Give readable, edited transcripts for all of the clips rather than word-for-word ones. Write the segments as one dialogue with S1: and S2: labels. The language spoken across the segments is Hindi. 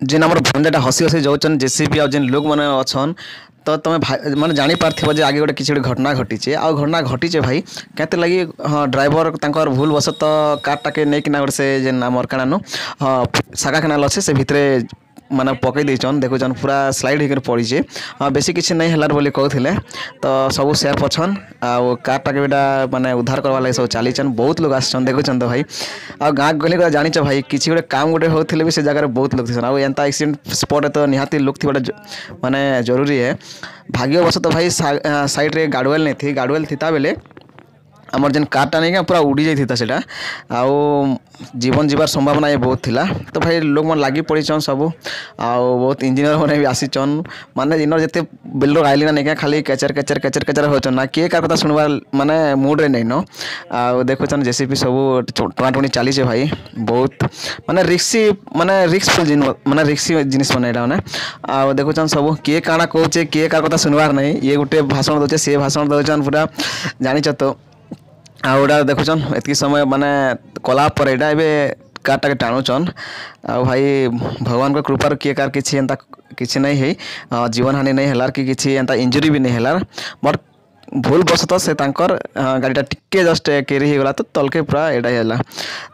S1: जेन आम भंजाटा हसी हसी जाऊन जेसीबी आउ जेन लोक मैंने अच्छन तो तुम मैंने जानी पार्थिव जे आगे गोटे किसी गोटे घटना घटीचे आ घटना घटीचे भाई कहते लगी हाँ ड्राइवर तांकर भूल वशत कार टाके नहीं किना गोटे से जेन आमर कानानु हाँ शाखा केनाल अच्छे से भितरे माने पकई देचन देखुचन पूरा स्लाइड होकर पड़ीचे हाँ बेसी किसी नहीं हलार बोली कहते तो सब सेफ अच्छन आ कार टाके बेटा माने उद्धार करवा लगे सब चलीचन बहुत लोग आसन देखुचन तो भाई आ गाँ गली जानिच भाई किसी गोटे काम गोटे होते भी से जगह बहुत लोग थे एंता एक्सीडेंट स्पॉट तो निहाती लोग थी माने जरूरी है भाग्यवश तो भाई साइड रे गार्डवेल नहीं थी गार्डवेल थी बेले आमर जेन कारटा नहीं पूरा उड़ी जाता से आउ जीवन जीवार संभावना ये बहुत थिला तो भाई लोग मन लगी पड़ीचन सब आउ बहुत इंजीनियर मैंने भी आसीचन माने इनर जिते बिल्डर आइली ना नहीं खाली केचर केचर केचर केचर होचन ना किए कार कथा सुनवार माने मूड रे नहीं न आ देखुचन जेसीपी सब टोनाटोनी चली भाई बहुत माने रिक्सफुल माने रिक्सी जिनिस माने एटा माने आ देखुचन सब किए काଣା कहचे किए कार कथा सुनवार नहीं ये गोटे भाषण दौचे से भाषण दौचन पूरा जानिच तो आउटा देखुचन एतकी समय माने कला पर एटा एबे कारटा के टाणुचन आ भाई भगवान को कृपार किए कार किछि एंता किछि नहीं है जीवन हानि नहीं हलार कि किछि एंता इंजुरी भी नहीं हलार बट भूल बसत से तांकर गाड़ीटा टिके जस्ट केरी हो गला तो तलके पूरा एटा होला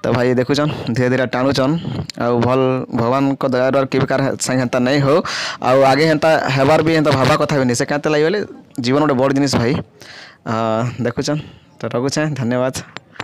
S1: तो भाई देखुचन धीरे धीरे टाणुचन आ भल भगवान को दया के कार संग हेंता नहीं हो आ आगे हेंता हेबार भी हेंता भाबा कथा भी नहीं से कहते लगे जीवन गोटे बड़ जिनिस भाई देखुचन तो रखुचे धन्यवाद।